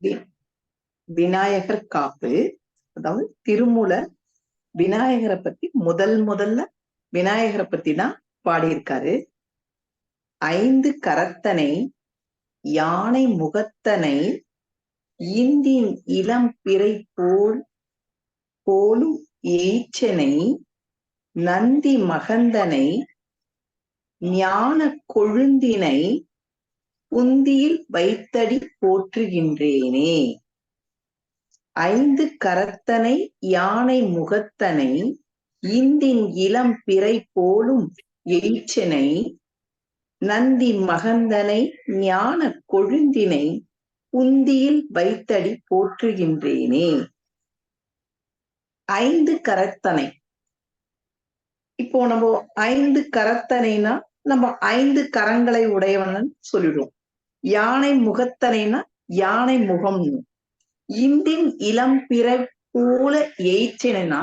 We- Vinayagar காப்பு. அதாவது திருமூல விநாயகரை பத்தி முதல்ல விநாயகரை பத்தி தான் பாடியிருக்காரு. 5 கரத்தனை யானை முகத்தனை இந்தின் இளம் பிறை போலும் எய்ச்சனை நந்தி மகந்தனை ஞான கொழுந்தினை புந்தியில் வைத்தடி போற்றுகின்றேனே. 5 கரத்தனை யானை முகத்தனை இந்தின் இளம் பிறை போலும் எய்ச்சனை நந்தி மகந்தனை ஞான கொழுந்தினை புந்தியில் வைத்தடி போற்றுகின்றேனே. 5 கரத்தனை. இப்போ நம்ம 5 கரத்தனைனா நம்ம 5 கரங்களை உடையவன் சொல்லிடுவோம். யானை முகத்தனைனா யானை முகம். இந்தின் இளம் பிறை போல எய்ச்சனா,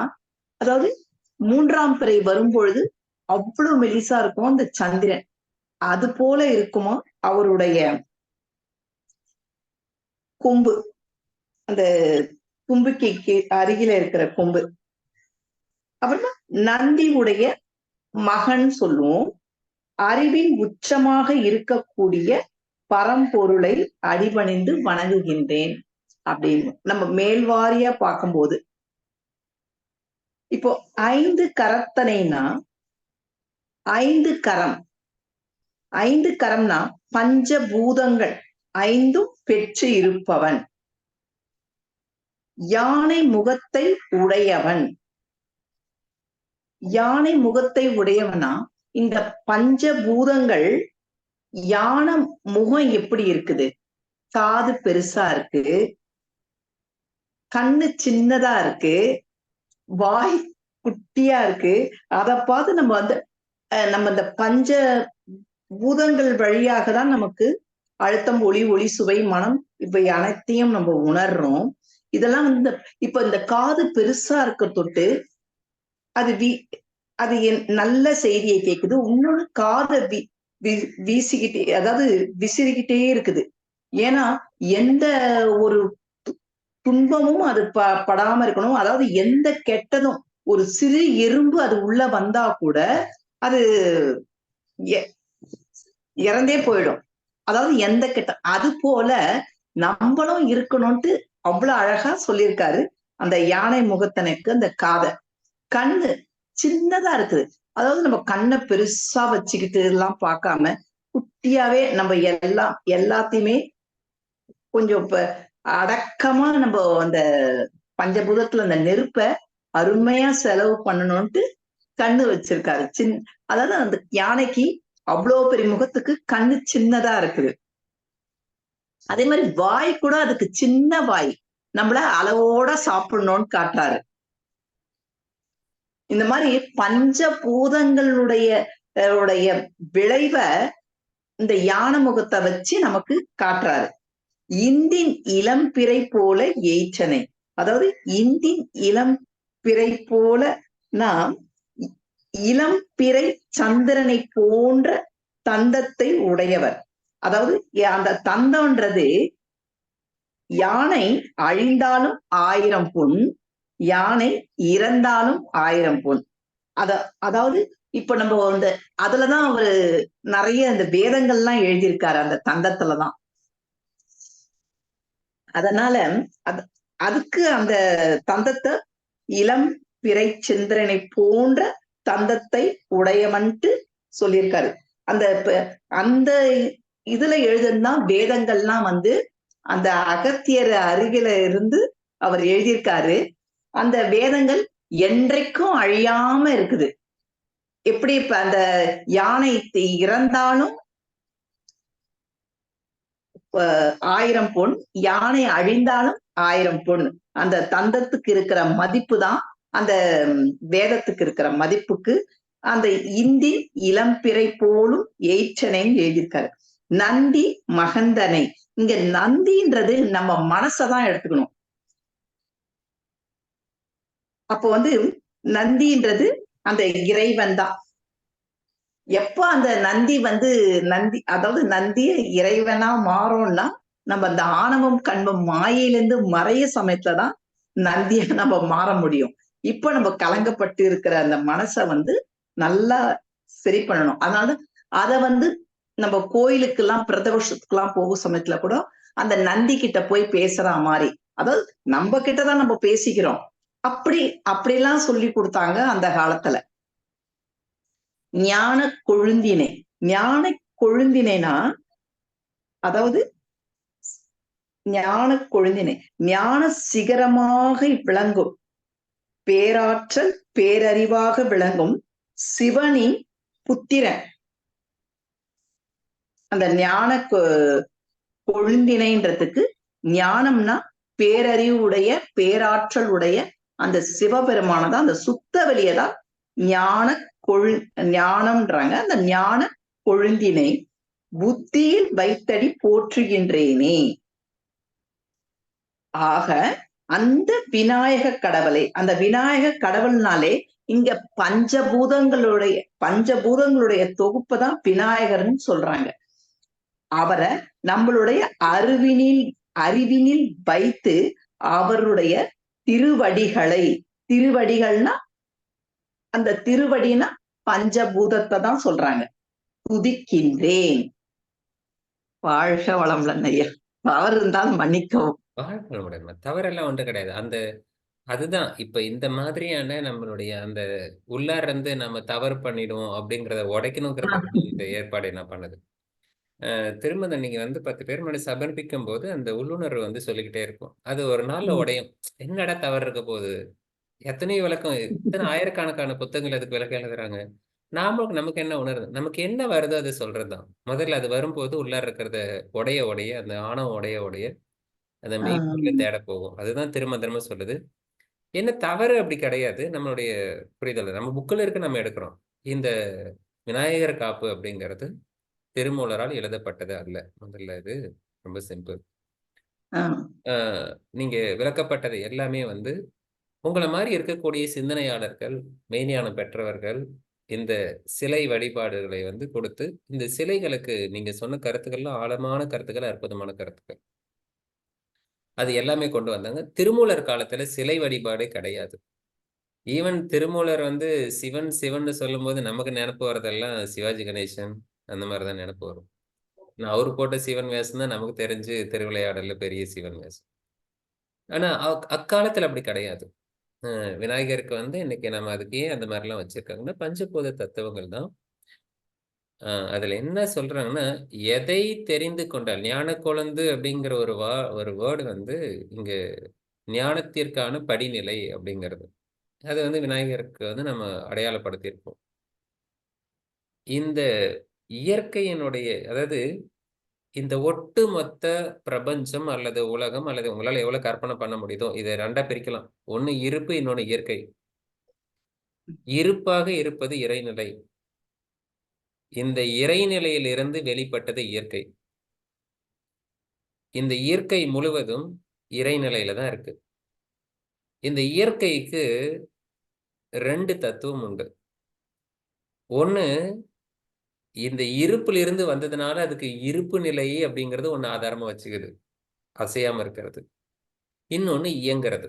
அதாவது 3ஆம் பிறை வரும்பொழுது அவ்வளவு மெலிசா இருக்கும் அந்த சந்திரன். அது போல இருக்குமா அவருடைய கொம்பு, அந்த தும்பிக்கைக்கு அருகில இருக்கிற கொம்பு. அப்புறமா நந்தி உடைய மகன் சொல்லுவோம். அறிவின் உச்சமாக இருக்கக்கூடிய பரம்பொருளை அடிபணிந்து வணங்குகின்றேன் அப்படின்னு நம்ம மேல்வாரியா பார்க்கும்போது, இப்போ 5 கரத்தனைனா 5 கரம். 5 கரம்னா பஞ்சபூதங்கள் 5ம் பெற்று இருப்பவன். யானை முகத்தை உடையவன். யானை முகத்தை உடையவனா, இந்த பஞ்சபூதங்கள் யானை முகம் எப்படி இருக்குது? காது பெருசா இருக்கு, கண்ணு சின்னதா இருக்கு, வாய் குட்டியா இருக்கு. அதை பார்த்து நம்ம இந்த பஞ்ச பூதங்கள் வழியாக தான் நமக்கு அழுத்தம், ஒளி, சுவை, மனம் இவை அனைத்தையும் நம்ம உணர்றோம். இதெல்லாம் இப்ப இந்த காது பெருசா இருக்க தொட்டு அது நல்ல செய்தியை கேக்குது. இன்னொன்னு காதை வீசிக்கிட்டே, அதாவது விசிறிக்கிட்டே இருக்குது. ஏன்னா எந்த ஒரு துன்பமும் அது படாம இருக்கணும். அதாவது எந்த கெட்டதும், ஒரு சிறு எறும்பு அது உள்ள வந்தா கூட அது இறந்தே போயிடும். அதாவது எந்த கெட்ட, அது போல நம்மளும் இருக்கணும்ட்டு அவ்வளவு அழகா சொல்லியிருக்காரு அந்த யானை முகத்தனுக்கு. அந்த காதை, கண்ணு சின்னதா இருக்குது. அதாவது நம்ம கண்ணை பெருசா வச்சுக்கிட்டு எல்லாம் பார்க்காம குட்டியாவே நம்ம எல்லாத்தையுமே கொஞ்சம் இப்ப அடக்கமா நம்ம அந்த பஞ்சபூதத்துல அந்த நெருப்ப அருமையா செலவு பண்ணணும்ட்டு கண்ணு வச்சிருக்காரு. அதாவது அந்த யானைக்கு அவ்வளவு பெரிய முகத்துக்கு கண்ணு சின்னதா இருக்குது. அதே மாதிரி வாய் கூட அதுக்கு சின்ன வாய், நம்மள அளவோட சாப்பிடணும்னு காட்டுறாரு. இந்த மாதிரி பஞ்சபூதங்களுடைய விளைவை இந்த யானை முகத்தை வச்சு நமக்கு காட்டுறாரு. இந்தின் இளம் பிறை போல எய்ச்சனை, அதாவது இந்தின் இளம் பிறை போல நாம் இளம் பிறை சந்திரனை போன்ற தந்தத்தை உடையவர். அதாவது அந்த தந்தம்ன்றது யானை அழிந்தாலும் 1000 பொன், யானை இறந்தாலும் 1000 பொன். அதாவது இப்ப நம்ம அதுலதான் அவரு நிறைய அந்த வேதங்கள்லாம் எழுதியிருக்காரு அந்த தந்தத்துலதான். அதனால அதுக்கு அந்த தந்தத்தை இளம் பிறை சந்திரனை போன்ற தந்தத்தை உடையவன்ட்டு சொல்லியிருக்காரு. அந்த இதுல எழுதுனா வேதங்கள்லாம் அந்த அகத்தியர் அருகில இருந்து அவர் எழுதியிருக்காரு. அந்த வேதங்கள் என்றைக்கும் அழியாம இருக்குது. எப்படி இப்ப அந்த யானை இறந்தாலும் 1000 பொன், யானை அழிந்தாலும் 1000 பொன். அந்த தந்தத்துக்கு இருக்கிற மதிப்பு தான் அந்த வேதத்துக்கு இருக்கிற மதிப்புக்கு அந்த இந்தி இளம்பிறை போலும் எய்ச்சனைன்னு எழுதியிருக்காரு. நந்தி மகந்தனை, இங்க நந்தின்றது நம்ம மனசதான் எடுத்துக்கணும். அப்போ நந்தின்றது அந்த இறைவன் தான். எப்ப அந்த நந்தி அதாவது நந்தி இறைவனா மாறும்னா நம்ம அந்த ஆணவம் கண்மம் மாயையிலிருந்து மறைய சமயத்துலதான் நந்தியா நம்ம மாற முடியும். இப்ப நம்ம கலங்கப்பட்டு இருக்கிற அந்த மனசை நல்லா சரி பண்ணணும். அதனால அத நம்ம கோயிலுக்கு எல்லாம் பிரதோஷத்துக்கு எல்லாம் போகும் சமயத்துல கூட அந்த நந்தி கிட்ட போய் பேசுற மாதிரி, அதாவது நம்ம கிட்டதான் நம்ம பேசிக்கிறோம். அப்படிலாம் சொல்லி கொடுத்தாங்க அந்த காலத்துல. ஞான கொழுந்தினை. ஞான கொழுந்தினைனா அதாவது ஞான கொழுந்தினை ஞான சிகரமாக விளங்கும் பேராற்றல் பேரறிவாக விளங்கும் சிவனின் புத்திரன். அந்த ஞான கொழுந்தினைன்றதுக்கு ஞானம்னா பேரறிவு உடைய பேராற்றல் உடைய அந்த சிவபெருமானதான், அந்த சுத்த வெளியதான் ஞான ஞானம்ன்றாங்க. அந்த ஞான கொழுந்தினை புத்தியில் வைத்தடி போற்றுகின்றேனே. ஆக அந்த விநாயக கடவுளை, அந்த விநாயக கடவுள்னாலே இங்க பஞ்சபூதங்களுடைய தொகுப்பதான் விநாயகர்னு சொல்றாங்க. அவரை நம்மளுடைய அறிவினில் வைத்து அவருடைய திருவடிகள்னா அந்த திருவடினா பஞ்சபூதத்தை தான் சொல்றாங்க. துதிக்கின்றேன். வாழ்க வளமுடன் ஐயா. தவறு இருந்தால் மன்னிக்கவும். தவறெல்லாம் ஒன்று கிடையாது. அதுதான் இப்ப இந்த மாதிரியான நம்மளுடைய அந்த உள்ளார இருந்து நம்ம தவறு பண்ணிடுவோம் அப்படிங்கிறத உடைக்கணுங்கிறதுக்கு இந்த ஏற்பாடு என்ன பண்ணுது. திரும்ப நீங்க 10 பேர் முன்னாடி சமர்ப்பிக்கும் போது அந்த உள்ளுணர்வு சொல்லிக்கிட்டே இருக்கும். அது ஒரு நாள்ல உடையும். என்னடா தவறு இருக்க போகுது, எத்தனையோ விளக்கம், இத்தனை ஆயிரக்கணக்கான புத்தகங்கள் அதுக்கு விளக்கம் எழுதுறாங்க. நமக்கு என்ன உணருது, நமக்கு என்ன வருதோ அதை சொல்றதுதான். முதல்ல அது வரும்போது உள்ளார இருக்கிறத உடைய அந்த ஆணவம் உடைய அந்த மெய்ப்பொருளை தேட போகும். அதுதான் திரும்ப சொல்லுது. என்ன தவறு அப்படி கிடையாது. நம்மளுடைய புரிதல் நம்ம புக்கில் இருக்கு, நம்ம எடுக்கிறோம். இந்த விநாயகர் காப்பு அப்படிங்கிறது திருமூலரால் எழுதப்பட்டது அல்ல. முதல்ல இது ரொம்ப சிம்பிள். நீங்க விளக்கப்பட்டது எல்லாமே உங்களை மாதிரி இருக்கக்கூடிய சிந்தனையாளர்கள், மெய்ஞானம் பெற்றவர்கள் இந்த சிலை வழிபாடுகளை கொடுத்து, இந்த சிலைகளுக்கு நீங்க சொன்ன கருத்துக்கள்லாம் ஆழமான கருத்துக்கள், அற்புதமான கருத்துக்கள், அது எல்லாமே கொண்டு வந்தாங்க. திருமூலர் காலத்துல சிலை வழிபாடே கிடையாது. ஈவன் திருமூலர் சிவன் சிவன் சொல்லும் போது நமக்கு நினைப்பு வரதெல்லாம் சிவாஜி கணேசன் அந்த மாதிரிதான் நினைப்பு வரும். அவரு போட்ட சிவன் வேஷம் தான் நமக்கு தெரிஞ்சு திருவிளையாடல பெரிய சிவன் வேஷம். ஆனா அக்காலத்துல அப்படி கிடையாது. விநாயகருக்கு இன்னைக்கு நம்ம அதுக்கு ஏன் அந்த மாதிரிலாம் வச்சிருக்காங்கன்னா பஞ்சபூத தத்துவங்கள் தான். அதுல என்ன சொல்றாங்கன்னா, எதை தெரிந்து கொண்டால் ஞான கொழுந்து அப்படிங்கிற ஒரு வேர்டு இங்க ஞானத்திற்கான படிநிலை அப்படிங்கிறது. அது விநாயகருக்கு நம்ம அடையாளப்படுத்தியிருக்கோம். இந்த இயற்கையினுடைய, அதாவது இந்த ஒட்டுமொத்த பிரபஞ்சம் அல்லது உலகம் அல்லது உங்களால எவ்வளவு கற்பனை பண்ண முடியுதோ இதை ரெண்டா பிரிக்கலாம். ஒண்ணு இருப்பு, இன்னொன்னு இயற்கை. இருப்பாக இருப்பது இறைநிலை. இந்த இறைநிலையிலிருந்து வெளிப்பட்டது இயற்கை. இந்த இயற்கை முழுவதும் இறைநிலையில தான் இருக்கு. இந்த இயற்கைக்கு 2 தத்துவம் உண்டு. ஒண்ணு, இந்த இருப்புல இருந்து வந்ததுனால அதுக்கு இருப்பு நிலை அப்படிங்கிறது ஒண்ணு ஆதாரமா வச்சுக்குது, அசையாம இருக்கிறது. இன்னொன்னு இயங்கிறது.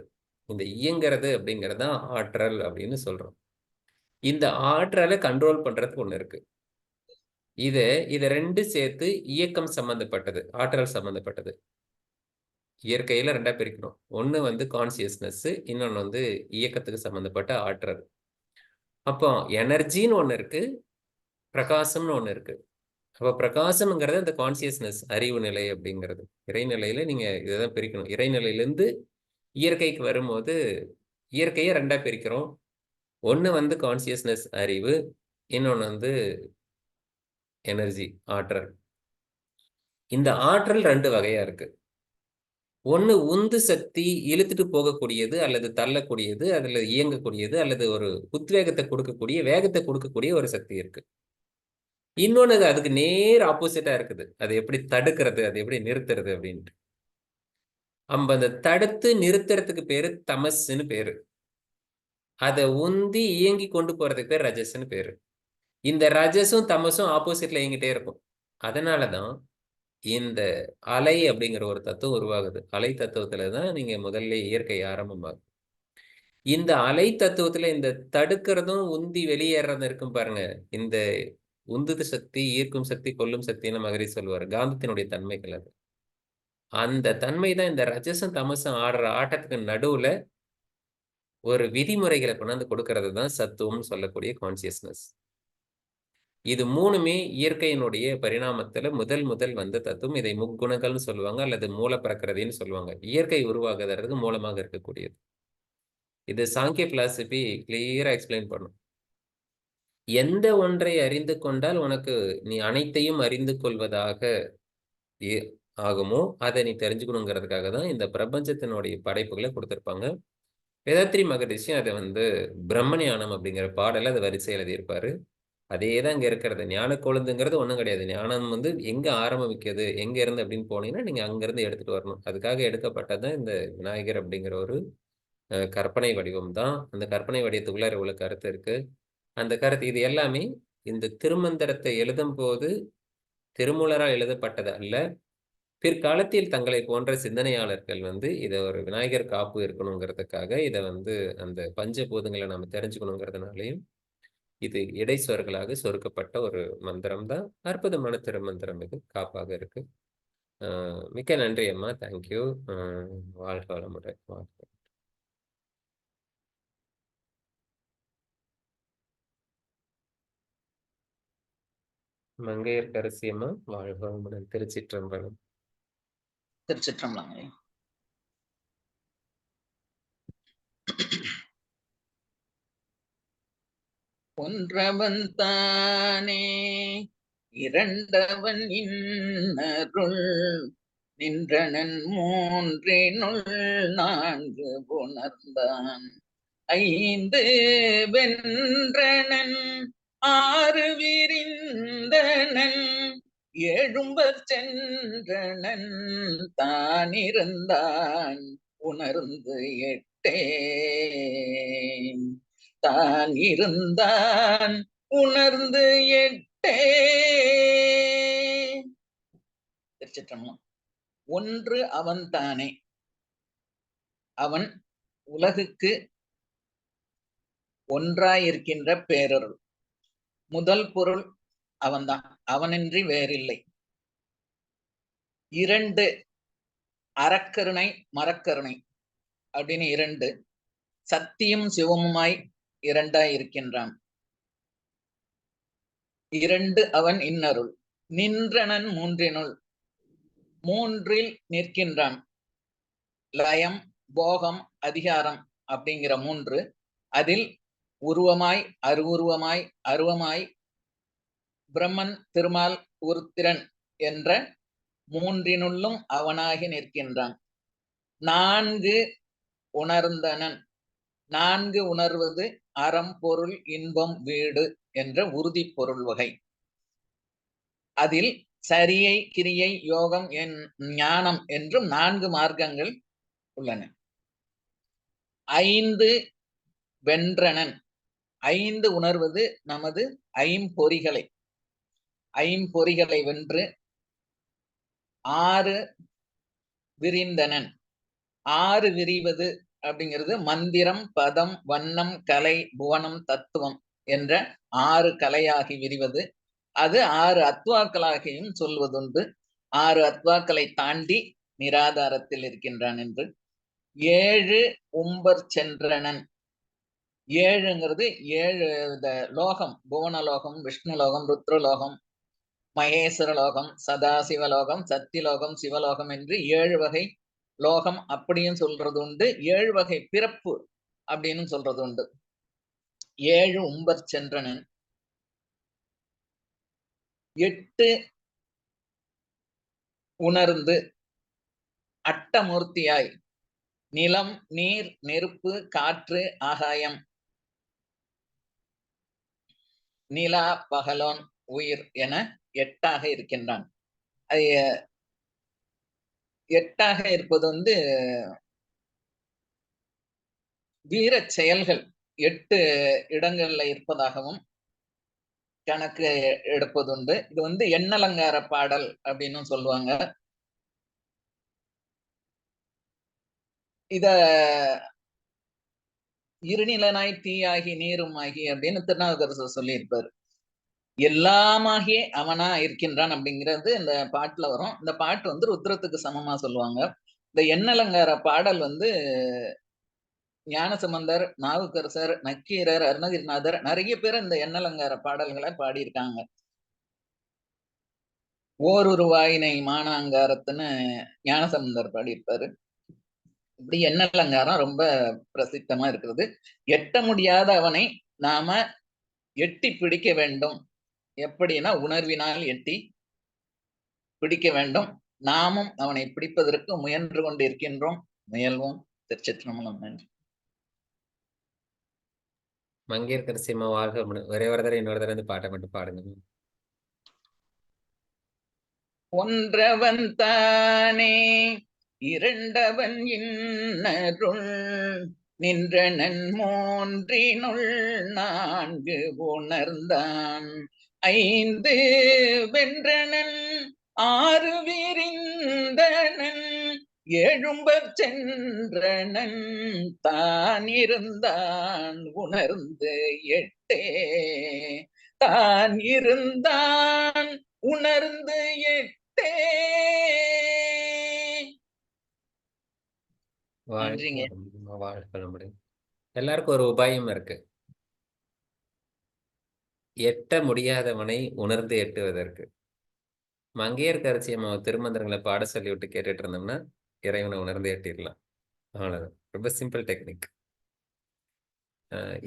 இந்த இயங்கிறது அப்படிங்கிறது தான் ஆற்றல் அப்படின்னு சொல்றோம். இந்த ஆற்றலை கண்ட்ரோல் பண்றதுக்கு ஒண்ணு இருக்கு. இத 2 சேர்த்து இயக்கம் சம்பந்தப்பட்டது, ஆற்றல் சம்பந்தப்பட்டது. இயற்கையில 2ஆ பிரிக்கணும். ஒண்ணு கான்சியஸ்னஸ், இன்னொன்னு இயக்கத்துக்கு சம்பந்தப்பட்ட ஆற்றல். அப்போ எனர்ஜின்னு ஒண்ணு இருக்கு, பிரகாசம்னு ஒண்ணு இருக்கு. அப்ப பிரகாசம்ங்கிறது அந்த கான்சியஸ்னஸ், அறிவு நிலை அப்படிங்கிறது. இறைநிலையில நீங்க இதைதான் பிரிக்கணும். இறைநிலையிலிருந்து இயற்கைக்கு வரும்போது இயற்கையை 2ஆ பிரிக்கிறோம். ஒண்ணு கான்சியஸ்னஸ், அறிவு, இன்னொன்னு எனர்ஜி, ஆற்றல். இந்த ஆற்றல் 2 வகையா இருக்கு. ஒண்ணு உந்து சக்தி, இழுத்துட்டு போகக்கூடியது அல்லது தள்ளக்கூடியது, அதுல இயங்கக்கூடியது அல்லது ஒரு உத்வேகத்தை கொடுக்கக்கூடிய, வேகத்தை கொடுக்கக்கூடிய ஒரு சக்தி இருக்கு. இன்னொன்னு அதுக்கு நேர் ஆப்போசிட்டா இருக்குது. அது எப்படி தடுக்கிறது, அது எப்படி நிறுத்துறது அப்படின்ட்டு. அந்த தடுத்து நிறுத்துறதுக்கு பேரு தமஸ்ன்னு பேரு. அதை உந்தி இயங்கி கொண்டு போறதுக்கு பேர் ரஜஸ்ன்னு பேரு. இந்த ரஜஸும் தமசும் ஆப்போசிட்ல இயங்கிட்டே இருக்கும். அதனாலதான் இந்த அலை அப்படிங்கிற ஒரு தத்துவம் உருவாகுது. அலை தத்துவத்துலதான் நீங்க முதல்ல இயற்கை ஆரம்பமாகும். இந்த அலை தத்துவத்துல இந்த தடுக்கிறதும் உந்தி வெளியேறதும் இருக்கும் பாருங்க. இந்த உந்துது சக்தி, ஈர்க்கும் சக்தி, கொல்லும் சக்தின்னு மகரிஷி சொல்லுவாரு. காந்தத்தினுடைய தன்மைகள் அது. அந்த தன்மை தான் இந்த ரஜசம் தமசம் ஆடுற ஆட்டத்துக்கு நடுவுல ஒரு விதிமுறைகளை கொண்டாந்து கொடுக்கறது தான் சத்துவம்னு சொல்லக்கூடிய கான்சியஸ்னஸ். இது மூணுமே இயற்கையினுடைய பரிணாமத்துல முதல் வந்த தத்துவம். இதை முக்குணங்கள்னு சொல்லுவாங்க, அல்லது மூல பிரகிருதின்னு சொல்லுவாங்க. இயற்கை உருவாகுறதுக்கு மூலமாக இருக்கக்கூடியது. இது சாங்கிய பிலாசபி கிளியரா எக்ஸ்பிளைன் பண்ணும். எந்த ஒன்றை அறிந்து கொண்டால் உனக்கு நீ அனைத்தையும் அறிந்து கொள்வதாக ஆகுமோ அதை நீ தெரிஞ்சுக்கணுங்கிறதுக்காக தான் இந்த பிரபஞ்சத்தினுடைய படைப்புகளை கொடுத்திருப்பாங்க. வேதாத்ரி மகரிஷி அதை பிரம்மஞானம் அப்படிங்கிற பாடல அதை வரிசை எழுதியிருப்பாரு. அதே தான் இங்க இருக்கிறது. ஞான கொழுந்துங்கிறது ஒன்றும் கிடையாது. ஞானம் எங்க ஆரம்பிக்குது, எங்க இருந்து அப்படின்னு போனீங்கன்னா நீங்க அங்கிருந்து எடுத்துட்டு வரணும். அதுக்காக எடுக்கப்பட்டதான் இந்த விநாயகர் அப்படிங்கிற ஒரு கற்பனை வடிவம் தான். அந்த கற்பனை வடிவத்துக்குள்ள இவ்வளவு கருத்து இருக்கு. அந்த கருத்து இது எல்லாமே இந்த திருமந்திரத்தை எழுதும் போது திருமூலரால் எழுதப்பட்டது அல்ல. பிற்காலத்தில் தங்களை போன்ற சிந்தனையாளர்கள் இதை ஒரு விநாயகர் காப்பு இருக்கணுங்கிறதுக்காக இதை அந்த பஞ்சபூதங்களை நம்ம தெரிஞ்சுக்கணுங்கிறதுனாலையும் இது இடைச்சொற்களாக சொருக்கப்பட்ட ஒரு மந்திரம் தான். அற்புதமான திருமந்திரம் இது, காப்பாக இருக்கு. மிக்க நன்றி அம்மா, தேங்க்யூ. வாழ்க வளமுடன். வாழ்க. மங்கையர்க்கரசி அம்மா, வாழ்க வளமுடன். திருச்சிற்றம்பலம். திருச்சிற்றம்பலம். ஒன்றவன் தானே இரண்டவன் இன்னருள் நின்றனன் மூன்றினுள் நான்கு உணர்ந்தான் ஐந்து வென்றனன் ஆறு விரிந்தனன் எழும்பற் சென்றனன் தானிருந்தான் உணர்ந்து எட்டே தான் இருந்தான் உணர்ந்து எட்டே. திருச்சிற்றம்பலம். ஒன்று அவன் தானே. அவன் உலகுக்கு ஒன்றாயிருக்கின்ற பேரருள். முதல் பொருள் அவன்தான், அவனின்றி வேறில்லை. இரண்டு அறக்கருணை மரக்கருணை அப்படின்னு இரண்டு, சத்தியும் சிவமுமாய் இரண்டாய் இருக்கின்றான். இரண்டு அவன் இன்னருள் நின்றனன் மூன்றினுள், மூன்றில் நிற்கின்றான். லயம் போகம் அதிகாரம் அப்படிங்கிற மூன்று, அதில் உருவமாய் அருவுருவமாய் அருவமாய் பிரம்மன் திருமால் உருத்திரன் என்ற மூன்றினுள்ளும் அவனாகி நிற்கின்றான். நான்கு உணர்ந்தனன். நான்கு உணர்வது அறம் பொருள் இன்பம் வீடு என்ற உறுதி பொருள் வகை. அதில் சரியை கிரியை யோகம் ஞானம் என்றும் நான்கு மார்க்கங்கள் உள்ளன. ஐந்து வென்றனன். ஐந்து உணர்வது நமது ஐம்பொறிகளை. ஐம்பொறிகளை வென்று ஆறு விரிந்தனன். ஆறு விரிவது அப்படிங்கிறது மந்திரம் பதம் வண்ணம் கலை புவனம் தத்துவம் என்ற ஆறு கலையாகி விரிவது. அது ஆறு அத்வாக்களாகியும் சொல்வதுண்டு. ஆறு அத்வாக்களை தாண்டி நிராதாரத்தில் இருக்கின்றான் என்று. ஏழு உம்பர் சென்றனன். ஏழுங்கிறது ஏழு லோகம், புவனலோகம், விஷ்ணுலோகம், ருத்ரலோகம், மகேஸ்வரலோகம், சதாசிவலோகம், சத்தியலோகம், சிவலோகம் என்று ஏழு வகை லோகம் அப்படியும் சொல்றது உண்டு. ஏழு வகை பிறப்பு அப்படின்னு சொல்றது உண்டு. ஏழு உம்பர் சென்றனன். எட்டு உணர்ந்து அட்டமூர்த்தியாய் நிலம் நீர் நெருப்பு காற்று ஆகாயம் நிலா பகலோன் உயிர் என எட்டாக இருக்கின்றான். எட்டாக இருப்பது வீர செயல்கள் 8 இடங்கள்ல இருப்பதாகவும், கணக்கு எடுப்பதுண்டு. இது வந்து எண்ணலங்கார பாடல் அப்படின்னு சொல்லுவாங்க. இத இருநிலனாய் தீயாகி நீருமாகி அப்படின்னு திருநாவுக்கரசர் சொல்லியிருப்பாரு. எல்லாமாகியே அவனா இருக்கின்றான் அப்படிங்கிறது இந்த பாட்டுல வரும். இந்த பாட்டு வந்து ருத்ரத்துக்கு சமமா சொல்லுவாங்க. இந்த எண்ணலங்கார பாடல் வந்து ஞானசம்பந்தர், நாவுக்கரசர், நக்கீரர், அருணகிரிநாதர் நிறைய பேர் இந்த எண்ணலங்கார பாடல்களை பாடியிருக்காங்க. ஓரொரு வாயினை மானாங்காரத்துன்னு ஞானசம்பந்தர் பாடியிருப்பாரு. இப்படி எண்ணலங்காரம் ரொம்ப பிரசித்தமா இருக்கிறது. எட்ட முடியாத அவனை நாம எட்டி பிடிக்க வேண்டும். எப்படின்னா உணர்வினால் எட்டி பிடிக்க வேண்டும். நாமும் அவனை பிடிப்பதற்கு முயன்று கொண்டு இருக்கின்றோம். முயல்வோம். திருச்சிற்றம்பலம். நன்றி. மங்கையர்க்கரசி அம்மா வாழ்க வளமுடன். ஒரே ஒரு தடவை இன்னொரு தடவை இந்த பாட்டை மட்டும் பாடுங்க. ஒன்றவன் தானே இரண்டவன் இன்னருள் நின்றனன் மூன்றினுள் நான்கு உணர்ந்தான் ஐந்து வென்றனன் ஆறு விரிந்தனன் எழும்பச் சென்றனன் தான் இருந்தான் உணர்ந்து எட்டே தான் இருந்தான் உணர்ந்து எட்டே. நன்றிங்க. வாழ்க வளமுடன். எல்லாருக்கும் ஒரு உபாயம் இருக்கு. எட்ட முடியாதவனை உணர்ந்து எட்டுவதற்கு. மங்கையர்க்கரசி அம்மா திருமந்திரங்களை பாட சொல்லி விட்டு கேட்டுட்டு இருந்தோம்னா இறைவனை உணர்ந்து எட்டிடலாம். அவ்வளவுதான். ரொம்ப சிம்பிள் டெக்னிக்.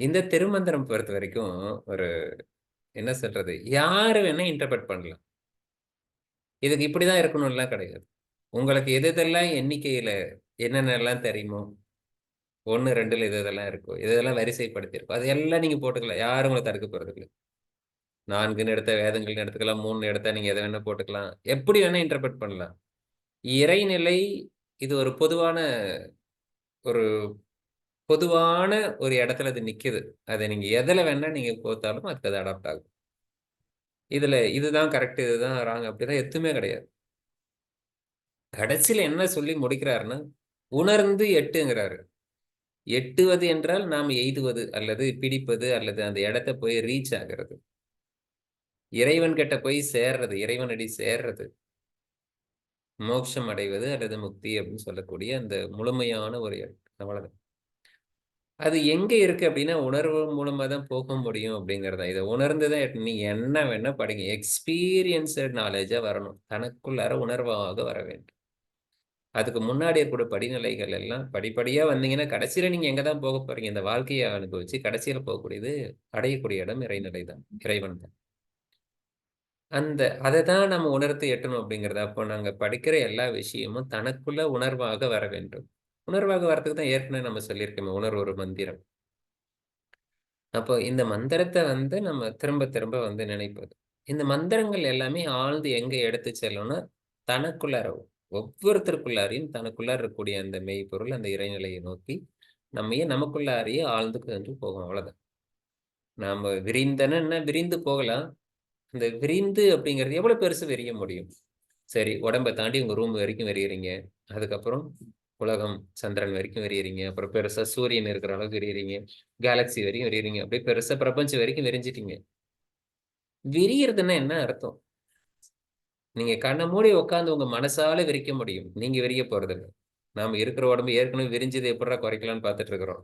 இந்த திருமந்திரம் பொறுத்த வரைக்கும் ஒரு என்ன சொல்றது, யாரு வேணா இன்டர்பிரட் பண்ணலாம். இதுக்கு இப்படிதான் இருக்கணும்லாம் கிடையாது. உங்களுக்கு எது எதெல்லாம் எண்ணிக்கையில என்னென்னலாம் தெரியுமோ, 1, 2ல இது இதெல்லாம் இருக்கோ, இதெல்லாம் வரிசைப்படுத்தியிருக்கோ, அது எல்லாம் நீங்க போட்டுக்கலாம். யாரும் உங்களை தடுக்க போறது இல்லை. 4ன்னு எடுத்த வேதங்கள்னு எடுத்துக்கலாம், 3 எடுத்தா நீங்க எதை வேணா போட்டுக்கலாம். எப்படி வேணா இன்டர்பிரட் பண்ணலாம். இறைநிலை இது ஒரு பொதுவான ஒரு இடத்துல அது நிக்குது. அதை நீங்க எதுல வேணா நீங்க போத்தாலும் அதுக்கு அது அடாப்ட் ஆகும். இதுல இதுதான் கரெக்ட், இதுதான் ராங் அப்படிதான் எதுவுமே கிடையாது. கடைசியில என்ன சொல்லி முடிக்கிறாருன்னா, உணர்ந்து எட்டுங்கிறாரு. எட்டுவது என்றால் நாம் எய்துவது அல்லது பிடிப்பது அல்லது அந்த இடத்த போய் ரீச் ஆகிறது, இறைவன் கிட்ட போய் சேர்றது, இறைவனடி சேர்றது, மோட்சம் அடைவது அல்லது முக்தி அப்படின்னு சொல்லக்கூடிய அந்த முழுமையான ஒரு இடம். அவ்வளவுதான். அது எங்க இருக்கு அப்படின்னா உணர்வு மூலமா தான் போக முடியும் அப்படிங்கிறதா. இதை உணர்ந்துதான் நீங்க என்ன வேணா படிங்க. எக்ஸ்பீரியன்ஸ்ட் நாலேஜா வரணும். தனக்குள்ளார உணர்வாக வர வேண்டும். அதுக்கு முன்னாடி இருக்கிற படிநிலைகள் எல்லாம் படிப்படியா வந்தீங்கன்னா கடைசியில நீங்க எங்கதான் போக போறீங்க? இந்த வாழ்க்கையை அனுபவிச்சு கடைசியில போகக்கூடியது அடையக்கூடிய இடம் இறைநிலை தான், இறைவன் தான். அதை தான் நம்ம உணர்த்து எட்டணும் அப்படிங்கிறது. அப்போ நாங்க படிக்கிற எல்லா விஷயமும் தனக்குள்ள உணர்வாக வர வேண்டும். உணர்வாக வரதுக்கு தான் ஏற்கனவே நம்ம சொல்லியிருக்கோமே, உணர்வு ஒரு மந்திரம். அப்போ இந்த மந்திரத்தை நம்ம திரும்ப திரும்ப நினைப்பது. இந்த மந்திரங்கள் எல்லாமே ஆழ்ந்து எங்க எடுத்து செல்லணும்னா தனக்குள்ளார, ஒவ்வொருத்தருக்குள்ளாரையும் தனக்குள்ளார இருக்கக்கூடிய அந்த மெய்ப்பொருள், அந்த இறைநிலையை நோக்கி நம்மையே நமக்குள்ளாரையே ஆழ்ந்து சென்று போகும். அவ்வளவுதான். நாம விரிந்தன விரிந்து போகலாம். இந்த விரிந்து அப்படிங்கிறது எவ்வளவு பெருசு விரிய முடியும்? சரி, உடம்பை தாண்டி உங்க ரூம் வரைக்கும் விரிகிறீங்க. அதுக்கப்புறம் உலகம் சந்திரன் வரைக்கும் விரிகிறீங்க. அப்புறம் பெருசா சூரியன் இருக்கிற அளவுக்கு விரிகிறீங்க. கேலக்சி வரைக்கும் விரிகிறீங்க. அப்படியே பெருசா பிரபஞ்சம் வரைக்கும் விரிஞ்சிட்டீங்க. விரியறதுன்னா என்ன அர்த்தம்? நீங்க கண்ணை மூடி உட்காந்து உங்க மனசால விரிக்க முடியும். நீங்க விரிய போறது இல்லை. நாம இருக்கிற உடம்பு ஏற்கனவே விரிஞ்சது எப்படா குறைக்கலாம்னு பார்த்துட்டு இருக்கிறோம்.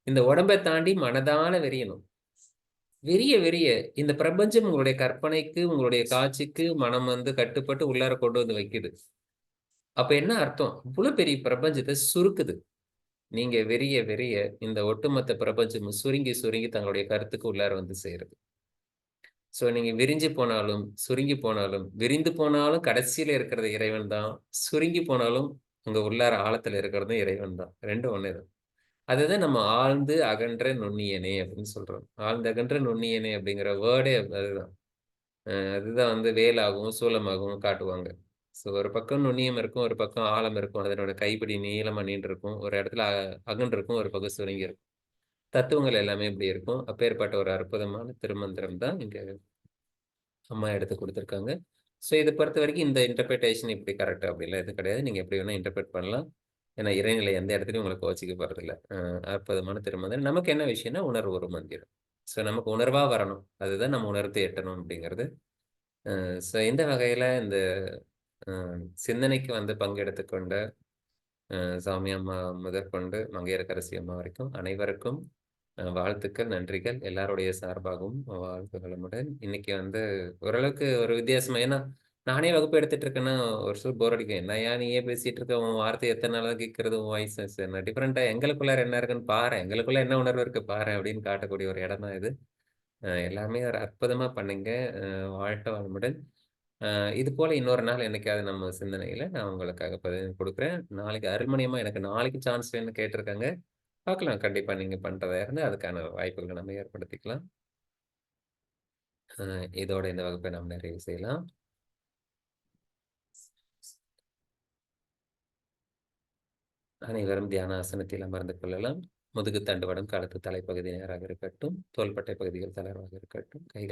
இந்த உடம்பை தாண்டி மனதால விரியணும். விரிய விரிய இந்த பிரபஞ்சம் உங்களுடைய கற்பனைக்கு, உங்களுடைய காட்சிக்கு மனம் கட்டுப்பட்டு உள்ளார கொண்டு வந்து வைக்குது. அப்ப என்ன அர்த்தம்? இவ்வளவு பெரிய பிரபஞ்சத்தை சுருக்குது. நீங்க விரிய விரிய இந்த ஒட்டுமொத்த பிரபஞ்சமும் சுருங்கி சுருங்கி தங்களுடைய கருத்துக்கு உள்ளார சேருது. சோ நீங்க விரிஞ்சு போனாலும் சுருங்கி போனாலும் விரிந்து போனாலும் கடைசியில இருக்கிறது இறைவன் தான். சுருங்கி போனாலும் உங்க உள்ளார ஆழத்துல இருக்கிறதும் இறைவன் தான். ரெண்டும் ஒண்ணுதான். அதுதான் நம்ம ஆழ்ந்து அகன்ற நுண்ணியனே அப்படின்னு சொல்றோம். ஆழ்ந்து அகன்ற நுண்ணியனே அப்படிங்கிற வேர்டே அதுதான். அதுதான் வேலாகவும் சூலமாகவும் காட்டுவாங்க. ஸோ ஒரு பக்கம் நுண்ணியம் இருக்கும், ஒரு பக்கம் ஆழம் இருக்கும். அதனோட கைப்பிடி நீளமா நீண்டு இருக்கும். ஒரு இடத்துல அகன்று இருக்கும், ஒரு பக்கம் சுருங்கி இருக்கும். தத்துவங்கள் எல்லாமே இப்படி இருக்கும். அப்பேற்பட்ட ஒரு அற்புதமான திருமந்திரம் தான் இங்க அம்மா எடுத்து குடுத்துருக்காங்க. ஸோ இத பொறுத்தவரைக்கும் இந்த இன்டர்பிரிட்டேஷன் இப்படி கரெக்ட் அப்படிலாம் எதுவும் கிடையாது. நீங்க எப்படி வேணா இன்டர்பிரெட் பண்ணலாம். ஏன்னா இறைநிலை எந்த இடத்துலயும் உங்கள கோச்சிக்க போறதில்ல. அற்புதமான திருமந்திரம். நமக்கு என்ன விஷயம்னா, உணர்வு ஒரு மந்திரம். ஸோ நமக்கு உணர்வா வரணும். அதுதான் நம்ம உணர்ந்து எட்டணும் அப்படிங்கிறது. ஸோ இந்த வகையில இந்த அ சிந்தனைக்கு வந்து பங்கெடுத்துக் கொண்ட சாமி அம்மா முதற்கொண்டு மங்கையர்க்கரசி அம்மா வரைக்கும் அனைவருக்கும் வாழ்த்துக்கள், நன்றிகள். எல்லாருடைய சார்பாகவும் வாழ்க வளமுடன். இன்னைக்கு வந்து ஓரளவுக்கு ஒரு வித்தியாசமா ஏன்னா, நானே வகுப்பு எடுத்துட்டு இருக்கேன்னா, ஒரு சிலர் போர் அடிக்கும். "என்னய்யா நீயே பேசிட்டு இருக்க? உன் வார்த்தைய எத்தன நாளா கேட்கறது? உன் வாய்ஸ் என்ன டிஃபரெண்ட்டா எங்களுக்குள்ளார என்ன இருக்குன்னு பாரேன். எங்களுக்குள்ள என்ன உணர்வு இருக்கு பாரேன்" அப்படின்னு காட்டக்கூடிய ஒரு இடம் தான் இது. எல்லாமே ஒரு அற்புதமா பண்ணீங்க. வாழ்க வளமுடன். இது போல இன்னொரு நாள் என்னைக்காவது நம்ம சிந்தனையில நான் உங்களுக்காக பதிவு குடுக்குறேன். நாளைக்கு அருள்மொழியம்மா எனக்கு நாளைக்கு சான்ஸ் வேணும்னு கேட்டிருக்காங்க. பார்க்கலாம். கண்டிப்பா நீங்க பண்றதா இருந்தா அதுக்கான வாய்ப்புகள நம்ம ஏற்படுத்திக்கலாம். அ இதோட இந்த வகுப்பை நாம் நிறைவு செய்யலாம். அனைவரும் தியான ஆசனத்தில் அமர்ந்து கொள்ளலாம். முதுகு தண்டுவடம், கழுத்து தலைப்பகுதி நேராக இருக்கட்டும். தோள்பட்டை பகுதிகள் தளர்வாக இருக்கட்டும். கைகள்